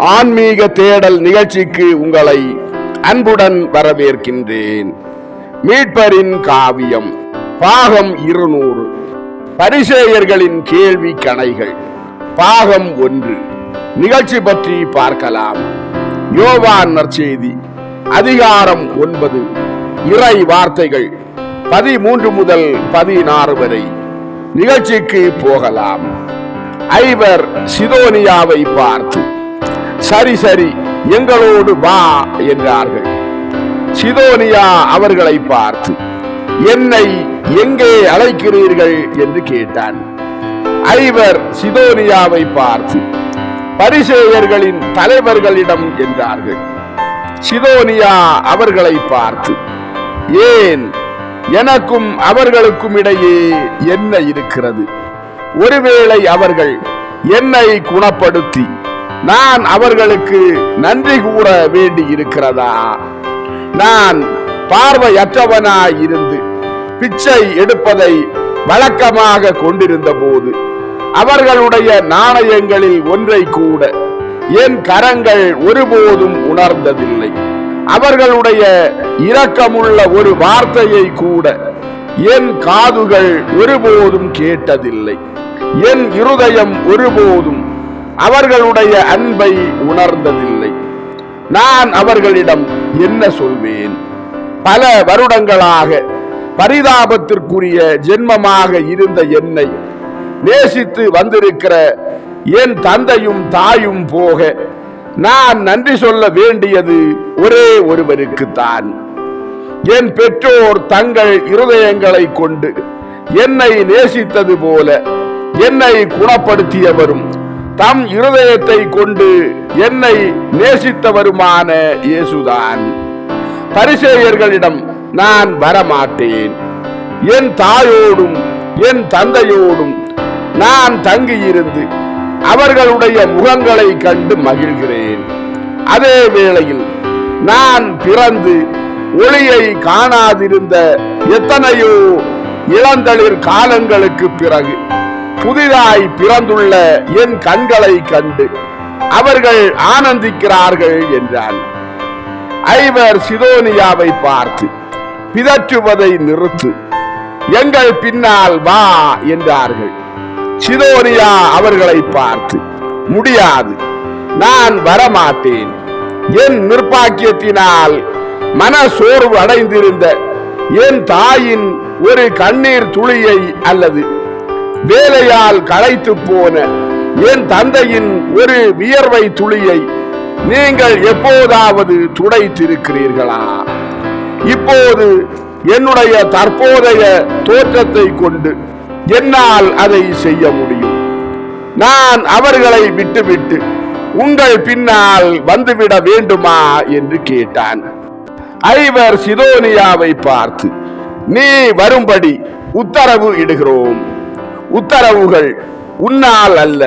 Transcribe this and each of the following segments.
ஆன்மீக தேடல் நிகழ்ச்சிக்கு உங்களை அன்புடன் வரவேற்கின்றேன். மீட்பரின் காவியம் பாகம் 200 பரிசேயர்களின் கேள்வி கணைகள் பாகம் 1 நிகழ்ச்சி பற்றி பார்க்கலாம். யோவான் நற்செய்தி அதிகாரம் 9 இறை வார்த்தைகள் 13 முதல் 16 வரை. நிகழ்ச்சிக்கு போகலாம். ஐவர் சிதோனியாவை பார்த்து, சரி சரி, எங்களோடு வா என்றார்கள். சிதோனியா அவர்களை பார்த்து, என்னை எங்கே அழைக்கிறீர்கள் என்று கேட்டான். ஐவர் சிதோனியாவை பார்த்து, பரிசேயர்களின் தலைவர்களிடம் என்றார்கள். சிதோனியா அவர்களை பார்த்து, ஏன், எனக்கும் அவர்களுக்கும் இடையே என்ன இருக்கிறது? ஒருவேளை அவர்கள் என்னை குணப்படுத்தி நான் அவர்களுக்கு நன்றி கூற வேண்டி இருக்கிறதா? நான் பார்வையற்றவனாய் இருந்து பிச்சை எடுப்பதை வழக்கமாக கொண்டிருந்த போது அவர்களுடைய நாணயங்களில் ஒன்றை கூட என் கரங்கள் ஒருபோதும் உணர்ந்ததில்லை. அவர்களுடைய இரக்கமுள்ள ஒரு வார்த்தையை கூட என் காதுகள் ஒருபோதும் கேட்டதில்லை. என் இருதயம் ஒருபோதும் அவர்களுடைய அன்பை உணர்ந்ததில்லை. நான் அவர்களிடம் என்ன சொல்வேன்? பல வருடங்களாக பரிதாபத்திற்குரிய ஜென்மமாக இருந்த என்னை நேசித்து வந்திருக்கிற என் தந்தையும் தாயும் போக நான் நன்றி சொல்ல வேண்டியது ஒரே ஒருவருக்குத்தான். என் பெற்றோர் தங்கள் இருதயங்களை கொண்டு என்னை நேசித்தது போல என்னை குணப்படுத்தியவரும் தம் இருதயத்தை கொண்டு என்னை நேசித்தவருமான இயேசுதான். பரிசேயர்களிடம் நான் வரமாட்டேன். என் தாயோடும் என் தந்தையோடும் நான் தங்கியிருந்து அவர்களுடைய முகங்களை கண்டு மகிழ்கிறேன். அதே வேளையில் நான் பிறந்து ஒளியை காணாதிருந்த எத்தனையோ இளந்தளிர் காலங்களுக்கு பிறகு புதிதாய் பிறந்துள்ள என் கண்களை கண்டு அவர்கள் ஆனந்திக்கிறார்கள் என்றான். ஐவர் சிதோனியாவை பார்த்து, பிதற்றுவதை நிறுத்து, எங்கள் பின்னால் வா என்றார்கள். சிதோனியா அவர்களை பார்த்து, முடியாது, நான் வரமாட்டேன். என் நிர்பாக்கியத்தினால் மன சோர்வு அடைந்திருந்த என் தாயின் ஒரு கண்ணீர் துளியை அல்லது வேலையால் களைத்து போன என் தந்தையின் ஒரு வியர்வை துளியை நீங்கள் எப்போதாவது துடைத்திருக்கிறீர்களா? இப்போது என்னுடைய தற்போதைய தோற்றத்தை கொண்டு என்னால் அதை செய்ய முடியும். நான் அவர்களை விட்டுவிட்டு உங்கள் பின்னால் வந்துவிட வேண்டுமா என்று கேட்டான். ஐவர் சிதோனியாவை பார்த்து, நீ வரும்படி உத்தரவு இடுகிறோம். உத்தரவுகள் உன்னால் அல்ல,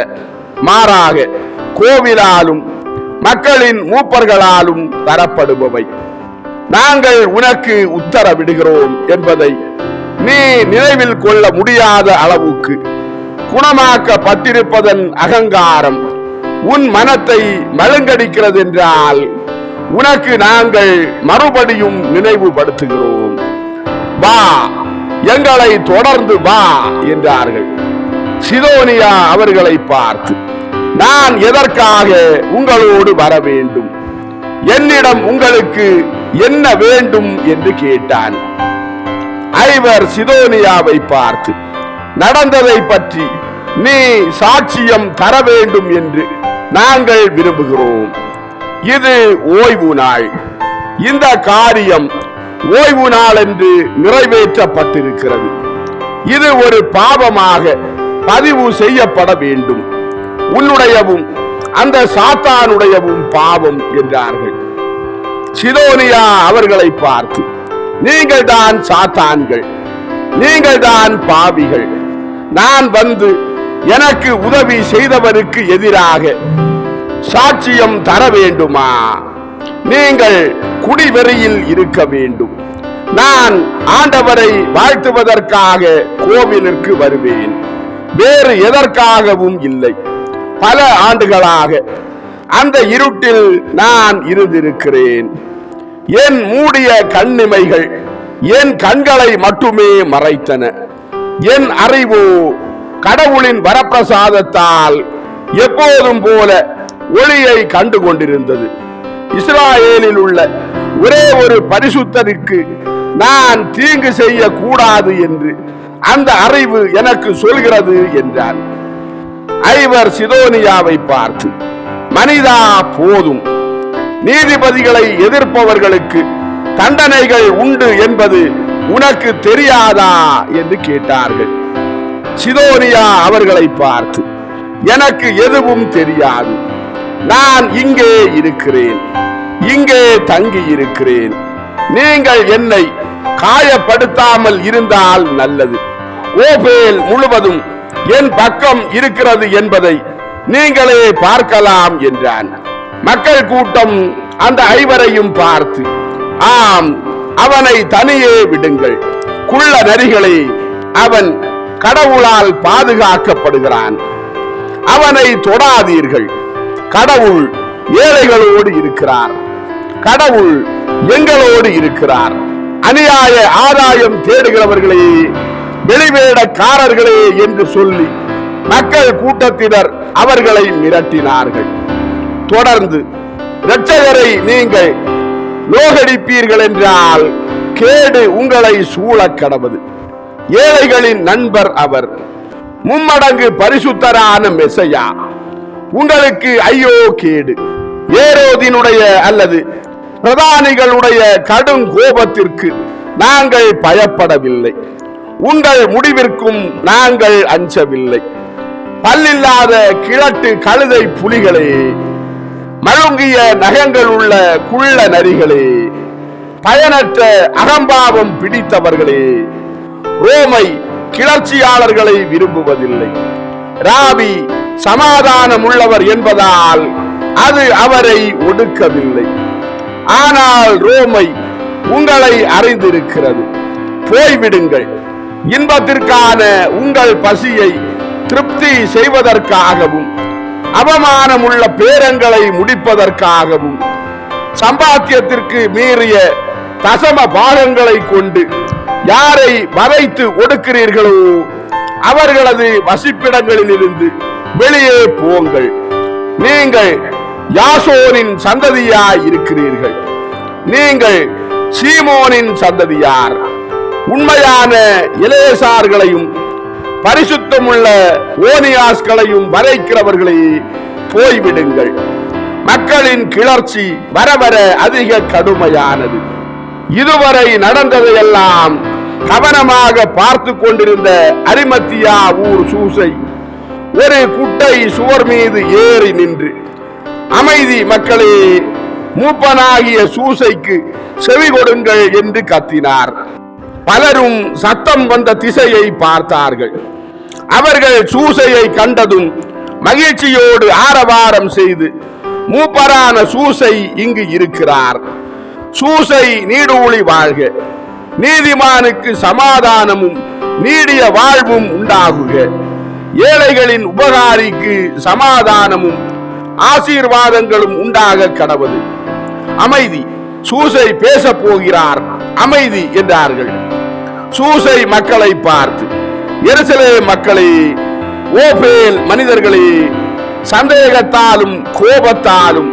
மாறாக கோவிலாலும் மக்களின் மூப்பர்களாலும் தரப்படுபவை. நாங்கள் உனக்கு உத்தரவிடுகிறோம் என்பதை நீ நினைவில் கொள்ள முடியாத அளவுக்கு குணமாக்கப்பட்டிருப்பதன் அகங்காரம் உன் மனத்தை மழுங்கடிக்கிறது என்றால் உனக்கு நாங்கள் மறுபடியும் நினைவுபடுத்துகிறோம். வா, எங்களை தொடர்ந்து வா என்றார்கள். சிதோனியா அவர்களை பார்த்து, நான் எதற்காக உங்களோடு வர வேண்டும்? என்னிடம் உங்களுக்கு என்ன வேண்டும் என்று கேட்டான். ஐவர் சிதோனியாவை பார்த்து, நடந்ததை பற்றி நீ சாட்சியம் தர வேண்டும் என்று நாங்கள் விரும்புகிறோம். இது ஓய்வு நாள். இந்த காரியம் ஓய்வு நாள் என்று நிறைவேற்றப்பட்டிருக்கிறது. இது ஒரு பாவமாக பதிவு செய்யப்பட வேண்டும். உன்னுடையவும் அந்த சாத்தானுடையவும் பாவம் என்றார்கள். சிதோனியா அவர்களை பார்த்து, நீங்கள் தான் சாத்தான்கள், நீங்கள் தான் பாவிகள். நான் வந்து எனக்கு உதவி செய்தவருக்கு எதிராக சாட்சியம் தர வேண்டுமா? நீங்கள் குடிவெறியில் இருக்க வேண்டும். நான் ஆண்டவரை வாழ்த்துவதற்காக கோவிலுக்கு வருவேன், வேறு எதற்காகவும் இல்லை. பல ஆண்டுகளாக அந்த இருட்டில் நான் இருந்திருக்கிறேன். என் மூடிய கண்ணிமைகள் என் கண்களை மட்டுமே மறைத்தன. என் அறிவு கடவுளின் வரப்பிரசாதத்தால் எப்போதும் போல ஒளியை கண்டு கொண்டிருந்தது. இஸ்ராயேலில் உள்ள ஒரே ஒரு பரிசுத்தருக்கு நான் தீங்கு செய்ய கூடாது என்று அந்த அறிவு எனக்கு சொல்கிறது என்றான். ஐவர் சிதோனியாவை பார்த்து, மனிதா போதும், நீதிபதிகளை எதிர்ப்பவர்களுக்கு தண்டனைகள் உண்டு என்பது உனக்கு தெரியாதா என்று கேட்டார்கள். சிதோனியா அவர்களை பார்த்து, எனக்கு எதுவும் தெரியாது, நான் இங்கே இருக்கிறேன், இங்கே தங்கி இருக்கிறேன். நீங்கள் என்னை காயப்படுத்தாமல் இருந்தால் நல்லது. ஓபேல் முழுவதும் என் பக்கம் இருக்கிறது என்பதை நீங்களே பார்க்கலாம் என்றான். மக்கள் கூட்டம் அந்த ஐவரையும் பார்த்து, ஆம், அவனை தனியே விடுங்கள், குள்ள நரிகளே, அவன் கடவுளால் பாதுகாக்கப்படுகிறான், அவனை தொடாதீர்கள். கடவுள் ஏழைகளோடு இருக்கிறார், கடவுள் எங்களோடு இருக்கிறார். அநியாய ஆதாயம் தேடுகிறவர்களே, வெளிவேடக்காரர்களே என்று சொல்லி மக்கள் கூட்டத்தினர் அவர்களை மிரட்டினார்கள். தொடர்ந்து, இரட்சகரை நீங்கள் நோகடிப்பீர்கள் என்றால் கேடு உங்களை சூழக் கடவது. ஏழைகளின் நண்பர் அவர், மும்மடங்கு பரிசுத்தரான மெசையா, உங்களுக்கு ஐயோ கேடு. ஏரோதினுடைய அல்லது பிரதானிகளுடைய கடும் கோபத்திற்கு நாங்கள் பயப்படவில்லை, உங்கள் முடிவிற்கும் நாங்கள் அஞ்சவில்லை. பல்லில்லாத கிழட்டு கழுதை புலிகளே, மழுங்கிய நகங்கள் உள்ள குள்ள நரிகளே, பயனற்ற அகம்பாவம் பிடித்தவர்களே, ரோமை கிளர்ச்சியாளர்களை விரும்புவதில்லை. ராபி சமாதானம் உள்ளவர் என்பதால் அது அவரை ஒடுக்கவில்லை. ஆனால் ரோமை உங்களை அறிந்திருக்கிறது. போய்விடுங்கள், இன்பத்திற்கான உங்கள் பசியை திருப்தி செய்வதற்காகவும் அவமானமுள்ள பேரங்களை முடிப்பதற்காகவும் சம்பாத்தியத்திற்கு மீறிய தசம பாகங்களை கொண்டு யாரை வதைத்து ஒடுக்கிறீர்களோ அவர்களது வசிப்பிடங்களில் இருந்து வெளியே போங்கள். நீங்கள் யாசோனின் சந்ததியாய் இருக்கிறீர்கள், நீங்கள் சீமோனின் சந்ததியார். உண்மையான இளையசார்களையும் பரிசுத்தமுள்ள ஓனியாஸ்களையும் வரைக்கிறவர்களே, போய்விடுங்கள். மக்களின் கிளர்ச்சி வர வர அதிக கடுமையானது. இதுவரை நடந்ததையெல்லாம் கவனமாக பார்த்து கொண்டிருந்த அரிமத்தியா ஊர் சூசை ஒரு குட்டை சுவர் மீது ஏறி நின்று, அமைதி மக்களே, மூப்பனாகிய சூசைக்கு செவி கொடுங்கள் என்று கத்தினார். பலரும் சத்தம் வந்த திசையை பார்த்தார்கள். அவர்கள் சூசையை கண்டதும் மகிழ்ச்சியோடு ஆரவாரம் செய்து, மூப்பரான சூசை இங்கு இருக்கிறார், சூசை நீடூழி வாழ்க, நீதிமானுக்கு சமாதானமும் நீடிய வாழ்வும் உண்டாகுக, ஏழைகளின் உபகாரிக்கு சமாதானமும் ஆசீர்வாதங்களும் உண்டாக கடவது. அமைதி, சூசை பேச போகிறார், அமைதி என்றார்கள். சூசை மக்களை பார்த்து, எருசலேம் மக்களே, ஓபேல் மனிதர்களே, சந்தேகத்தாலும் கோபத்தாலும்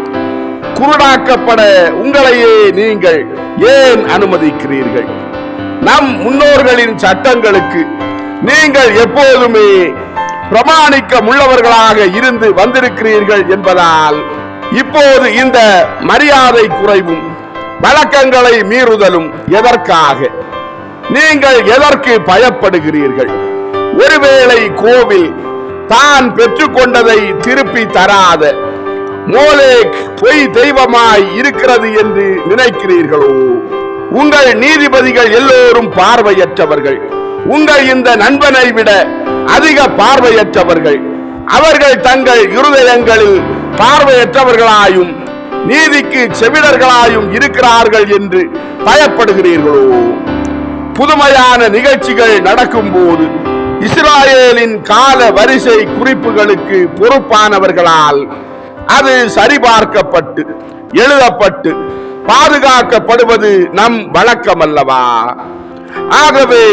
குருடாக்கப்பட உங்களையே நீங்கள் ஏன் அனுமதிக்கிறீர்கள்? நம் முன்னோர்களின் சட்டங்களுக்கு நீங்கள் எப்போதுமே பிரமாணிக்க உள்ளவர்களாக இருந்து வந்திருக்கிறீர்கள் என்பதால் இப்போது இந்த மரியாதை குறைவும் வழக்கங்களை மீறுதலும் எதற்காக? நீங்கள் எதற்கு பயப்படுகிறீர்கள்? ஒருவேளை கோவில் தான் பெற்றுக்கொண்டதை திருப்பி தராத மோலேக் பொய் தெய்வமாய் இருக்கிறது என்று நினைக்கிறீர்களோ? உங்கள் நீதிபதிகள் எல்லோரும் பார்வையற்றவர்கள், உங்கள் இந்த நண்பனை விட அதிக பார்வையற்றவர்கள். அவர்கள் தங்கள் இருதயங்களில் பார்வையற்றவர்களாயும் நீதிக்கு செவிடர்களாயும் இருக்கிறார்கள் என்று பயப்படுகிறீர்களோ? புதுமையான நிகழ்ச்சிகள் நடக்கும் போது இஸ்ராயேலின் கால வரிசை குறிப்புகளுக்கு பொறுப்பானவர்களால் அது சரிபார்க்கப்பட்டு எழுதப்பட்டு பாதுகாக்கப்படுவது நம் வழக்கம் அல்லவா? ஆகவே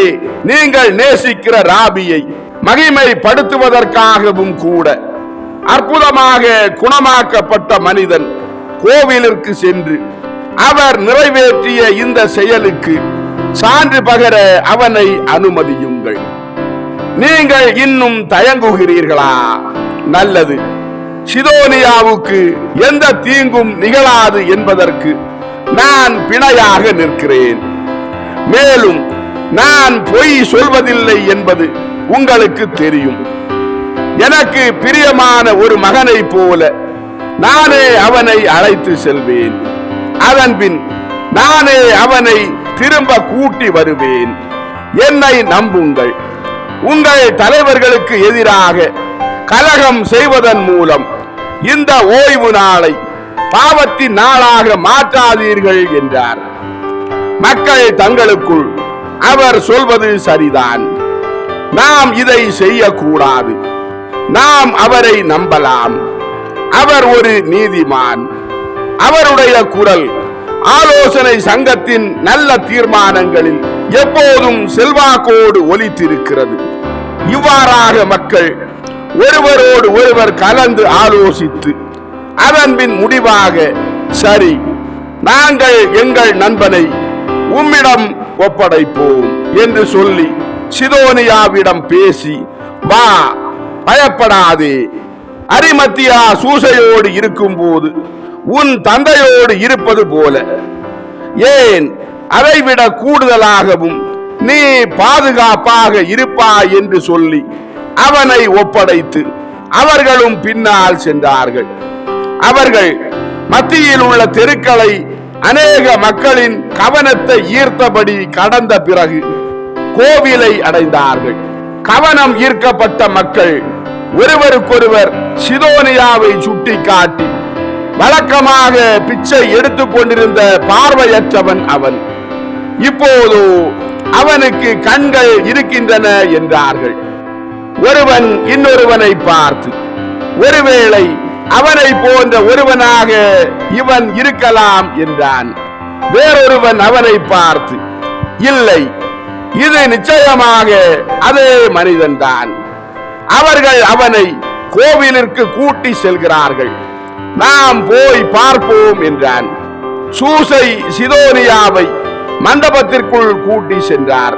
நீங்கள் நேசிக்கிற ராபியை மகிமைப்படுத்துவதற்காகவும் கூட அற்புதமாக குணமாக்கப்பட்ட மனிதன் கோவிலிற்கு சென்று அவர் நிறைவேற்றிய இந்த செயலுக்கு சான்று பகர அவனை அனுமதியுங்கள். நீங்கள் இன்னும் தயங்குகிறீர்களா? நல்லது. சிதோனியாவுக்கு எந்த தீங்கும் நிகழாது என்பதற்கு நான் பிணையாக நிற்கிறேன். மேலும் நான் பொய் சொல்வதில்லை என்பது உங்களுக்கு தெரியும். எனக்கு பிரியமான ஒரு மகனை போல நானே அவனை அழைத்து செல்வேன். அதன்பின் நானே அவனை திரும்ப கூட்டி வருவேன். என்னை நம்புங்கள். உங்கள் தலைவர்களுக்கு எதிராக கலகம் செய்வதன் மூலம் இந்த ஓய்வு நாளை பாவத்தின் நாளாக மாற்றாதீர்கள் என்றார். மக்கள் தங்களுக்குள், அவர் சொல்வது சரிதான், நாம் இதை செய்யக்கூடாது, நாம் அவரை நம்பலாம், அவர் ஒரு நீதிமான், அவருடைய குரல் ஆலோசனை சங்கத்தின் நல்ல தீர்மானங்களில் எப்போதும் செல்வாக்கோடு ஒலித்திருக்கிறது. இவ்வாறாக மக்கள் ஒருவரோடு ஒருவர் கலந்து ஆலோசித்து அதன்பின் முடிவாக, சரி, நாங்கள் எங்கள் நண்பனை உம்மிடம் ஒப்படைப்போம் என்று சொல்லி சிதோனியாவிடம் பேசி, வா, பயப்படாதே, அரிமத்தியா சூசையோடு இருக்கும் போது உன் தந்தையோடு இருப்பது போல, ஏன் அதைவிட கூடுதலாகவும் நீ பாதுகாப்பாக இருப்பாய் என்று சொல்லி அவனை ஒப்படைத்து அவர்களும் பின்னால் சென்றார்கள். அவர்கள் மத்தியில் உள்ள தெருக்களை அநேக மக்களின் கவனத்தை ஈர்த்தபடி கடந்த பிறகு கோவிலை அடைந்தார்கள். கவனம் ஈர்க்கப்பட்ட மக்கள் ஒருவருக்கொருவர் சிதோனியாவை சுட்டிக்காட்டி, வழக்கமாக பிச்சை எடுத்துக் கொண்டிருந்த பார்வையற்றவன் அவன், இப்போதோ அவனுக்கு கண்கள் இருக்கின்றன என்றார்கள். ஒருவன் இன்னொருவனை பார்த்து, ஒருவேளை அவனை போன்ற ஒருவனாக இவன் இருக்கலாம் என்றான். வேறொருவன் அவனை பார்த்து, இல்லை, இது நிச்சயமாக அதே மனிதன்தான். அவர்கள் அவனை கோவிலிற்கு கூட்டி செல்கிறார்கள், நாம் போய் பார்ப்போம் என்றான். சூசை சிதோனியாவை மண்டபத்திற்குள் கூட்டி சென்றார்.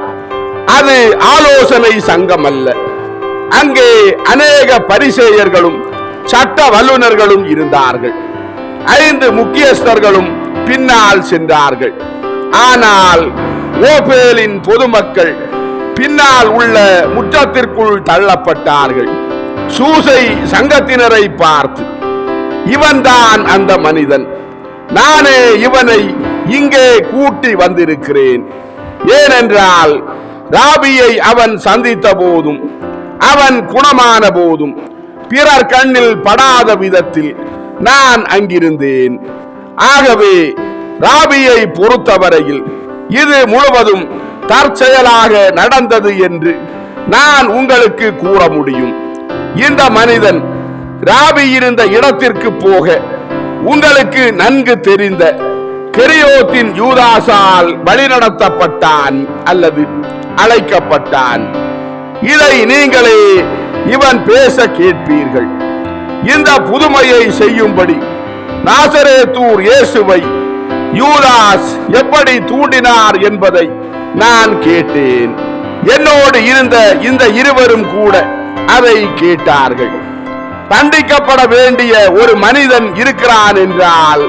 அது ஆலோசனை சங்கம் அல்ல. அங்கே அநேக பரிசேயர்களும் சட்ட வல்லுநர்களும் இருந்தார்கள். 5 முக்கியஸ்தர்களும் பின்னால் சென்றார்கள். ஆனால் ஓபேலின் பொதுமக்கள் பின்னால் உள்ள முற்றத்திற்குள் தள்ளப்பட்டார்கள். சூசை சங்கத்தினரை பார்த்து, இவன்தான் அந்த மனிதன், நானே இவனை இங்கே கூட்டி வந்திருக்கிறேன். ஏனென்றால் ராபியை அவன் சந்தித்த போதும் அவன் குணமான போதும் பிறர் கண்ணில் படாத விதத்தில் நான் அங்கிருந்தேன். ஆகவே ராபியை பொறுத்தவரையில் இது முழுவதும் தற்செயலாக நடந்தது என்று நான் உங்களுக்கு கூற முடியும். இந்த மனிதன் ராபி இருந்த இடத்திற்கு போக உங்களுக்கு நன்கு தெரிந்த கெரியோத்தின் யூதாசால் வழிநடத்தப்பட்டான் அல்லது அழைக்கப்பட்டான். இதை நீங்களே இவன் பேச கேட்பீர்கள். இந்த புதுமையை செய்யும்படி நாசரேத்தூர் இயேசுவை யூதாஸ் எப்படி தூண்டினார் என்பதை நான் கேட்டேன். என்னோடு இருந்த இந்த இருவரும் கூட அதை கேட்டார்கள். தண்டிக்கப்பட வேண்டிய ஒரு மனிதன் இருக்கிறான் என்றால்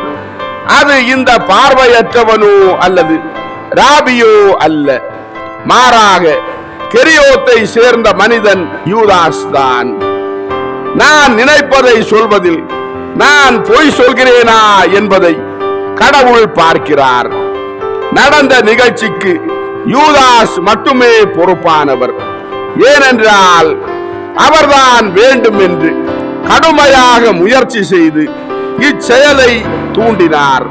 அது இந்த பார்வையற்றவனோ அல்லது ராபியோ அல்ல, மாறாக கெரியோத்தை சேர்ந்த மனிதன் யூதாஸ் தான். நான் நினைப்பதை சொல்வதில் நான் பொய் சொல்கிறேனா என்பதை கடவுள் பார்க்கிறார். நடந்த நிகழ்ச்சிக்கு யூதாஸ் மட்டுமே பொறுப்பானவர். ஏனென்றால் அவர்தான் வேண்டும் என்று கடுமையாக முயற்சி செய்து இச்செயலை தூண்டினார்.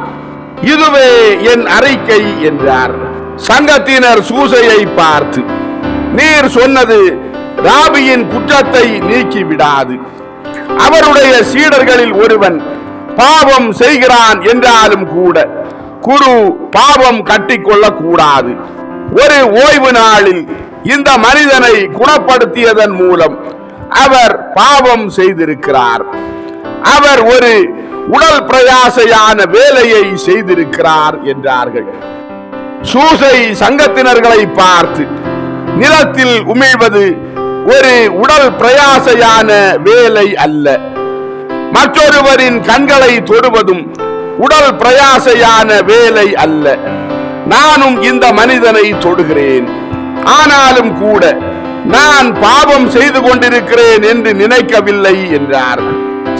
இதுவே என் அறிக்கை என்றார். சங்கத்தினர் சூசையை பார்த்து, நீர் சொன்னது ராபியின் குற்றத்தை நீக்கி விடாது, அவருடைய சீடர்களில் ஒருவன் பாவம் செய்கிறான் என்றாலும் கூட குரு பாவம் கட்டிக்கொள்ள கூடாது. ஒரு ஓய்வு நாளில் இந்த மனிதனை குணப்படுத்தியதன் மூலம் அவர் பாவம் செய்திருக்கிறார். அவர் ஒரு உடல் பிரயாசையான வேலையை செய்திருக்கிறார் என்றார்கள். சூசை சங்கத்தினர்களை பார்த்து, நிலத்தில் உமிழ்வது ஒரு உடல் பிரயாசையான வேலை அல்ல, மற்றொருவரின் கண்களை தொடுவதும் உடல் பிரயாசையான வேலை அல்ல. நானும் இந்த மனிதனை தொடுகிறேன், ஆனாலும் கூட நான் பாவம் செய்து கொண்டிருக்கிறேன் என்று நினைக்கவில்லை என்றார்.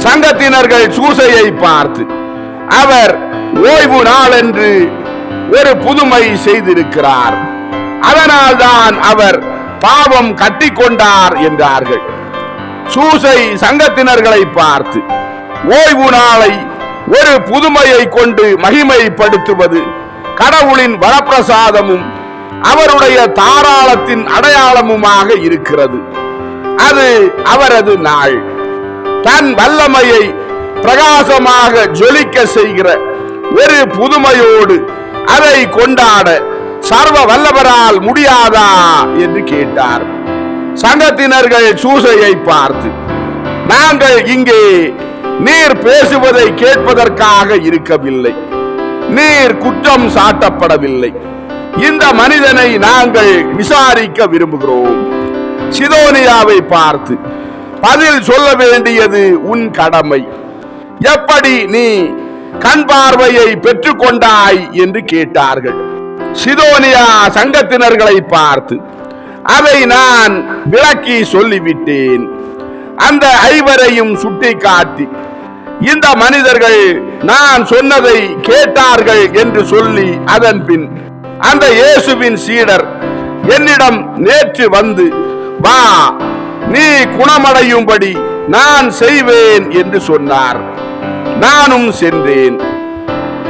சங்கத்தினர்கள் சூசையை பார்த்து, அவர் ஓய்வு நாள் என்று ஒரு புதுமை செய்திருக்கிறார், அதனால்தான் அவர் பாவம் கட்டிக்கொண்டார் என்றார்கள். சூசை சங்கத்தினர்களை பார்த்து, ஓய்வு நாளை ஒரு புதுமையை கொண்டு மகிமைப்படுத்துவது கடவுளின் வரப்பிரசாதமும் அவருடைய தாராளத்தின் அடையாளமுமாக இருக்கிறது. அது அவரது நாள். தன் வல்லமையை பிரகாசமாக ஜொலிக்க செய்கிற ஒரு புதுமையோடு அதை கொண்டாட சர்வ வல்லவரால் முடியாதா என்று கேட்டார். சங்கத்தினர்கள் சூசையை பார்த்து, நாங்கள் இங்கே நீர் பேசுவதை கேட்பதற்காக இருக்கவில்லை, நீர் குற்றம் சாட்டப்படவில்லை, இந்த மனிதனை நாங்கள் விசாரிக்க விரும்புகிறோம். சிதோனியாவை பார்த்து, பதில் சொல்ல வேண்டியது உன் கடமை. எப்படி நீ கண் பார்வையை பெற்றுக்கொண்டாய் என்று கேட்டார்கள். சிதோனியா சங்கத்தினர்களை பார்த்து, அதை நான் விளக்கி சொல்லிவிட்டேன். அந்த ஐவரையும் சுட்டிக்காட்டி, இந்த மனிதர்கள் நான் சொன்னதை கேட்டார்கள் என்று சொல்லி, அதன் பின் அந்த இயேசுவின் சீடர் என்னிடம் நேற்று வந்து, வா, நீ குணமடையும்படி நான் செய்வேன் என்று சொன்னார். நானும் சென்றேன்.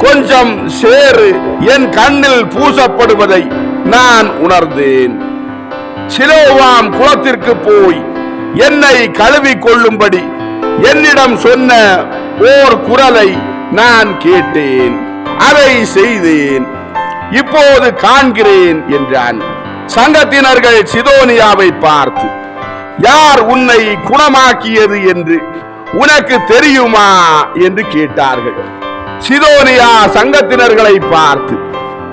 கொஞ்சம் சேறு என் கண்ணில் பூசப்படுவதை நான் உணர்ந்தேன். சிலோவாம் குளத்திற்கு போய் என்னை கழுவி கொள்ளும்படி என்னிடம் சொன்ன ஓர் குரலை நான் கேட்டேன், அதை செய்தேன், இப்போது காண்கிறேன் என்றான். சங்கத்தினர்கள் சிதோனியாவை பார்த்து, யார் உன்னை குணமாக்கியது என்று உனக்கு தெரியுமா என்று கேட்டார்கள். சிதோனியா சங்கத்தினர்களை பார்த்து,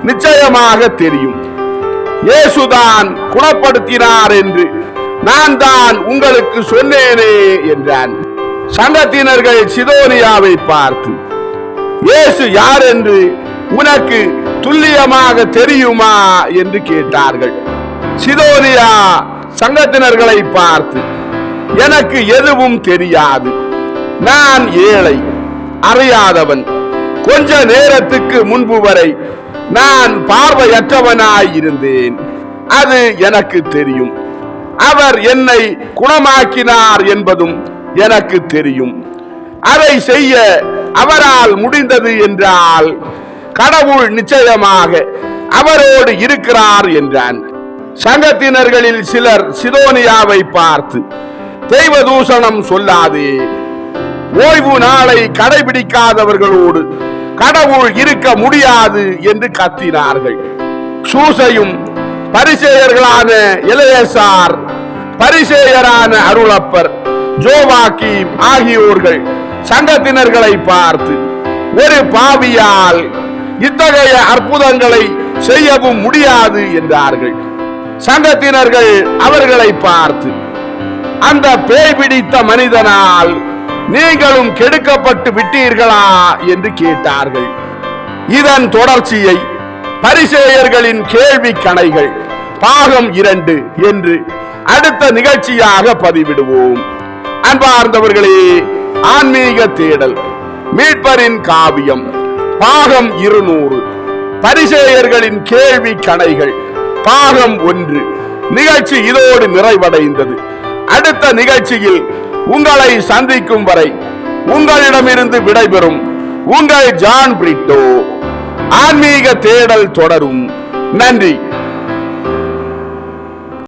நிச்சயமாக தெரியும், இயேசுதான் குணப்படுத்தினார் என்று நான் தான் உங்களுக்கு சொன்னேனே என்றான். சங்கத்தினர்கள் சிதோனியாவை பார்த்து, இயேசு யார் என்று உனக்கு துல்லியமாக தெரியுமா என்று கேட்டார்கள். சிதோனியா சங்கத்தினர்களை பார்த்து, எனக்கு எதுவும் தெரியாது, நான் ஏழை, அறியாதவன், கொஞ்ச நேரத்துக்கு முன்பு வரை நான் பார்வையற்றவனாய் இருந்தேன், அது எனக்கு தெரியும். அவர் என்னை குணமாக்கினார் என்பதும் எனக்கு தெரியும். அதை செய்ய அவரால் முடிந்தது என்றால் கடவுள் நிச்சயமாக அவரோடு இருக்கிறார் என்றான். சங்கத்தினர்களில் சிலர் சிதோனியாவை பார்த்து, தெய்வ தூஷணம் சொல்லாதே, ஓய்வு நாளை கடைபிடிக்காதவர்களோடு கடவுள் இருக்க முடியாது என்று கத்தினார்கள். சூசையும் பரிசேயர்களான எலெயாசார், பரிசேயரான அருளப்பர், ஜோவாக்கீம் ஆகியோர்கள் சங்கத்தினர்களை பார்த்து, ஒரு பாவியால் இத்தகைய அற்புதங்களை செய்யவும் முடியாது என்றார்கள். சங்கத்தினர்கள் அவர்களை பார்த்து, அந்த பேய் பிடித்த மனிதனால் நீங்களும் கெடுக்கப்பட்டு விட்டீர்களா என்று கேட்டார்கள். இதன் தொடர்ச்சியை பரிசேயர்களின் கேள்வி கணைகள் பாகம் 2 என்று அடுத்த நிகழ்ச்சியாக பதிவிடுவோம். அன்பார்ந்தவர்களே, ஆன்மீக தேடல் மீட்பரின் காவியம் பாகம் 200 பரிசேயர்களின் கேள்வி கணைகள் பாகம் 1 நிகழ்ச்சி இதோடு நிறைவடைந்தது. அடுத்த நிகழ்ச்சியில் உங்களை சந்திக்கும் வரை உங்களிடமிருந்து விடைபெறும் உங்கள் ஜான் பிரிட்டோ. ஆன்மீக தேடல் தொடரும். நன்றி.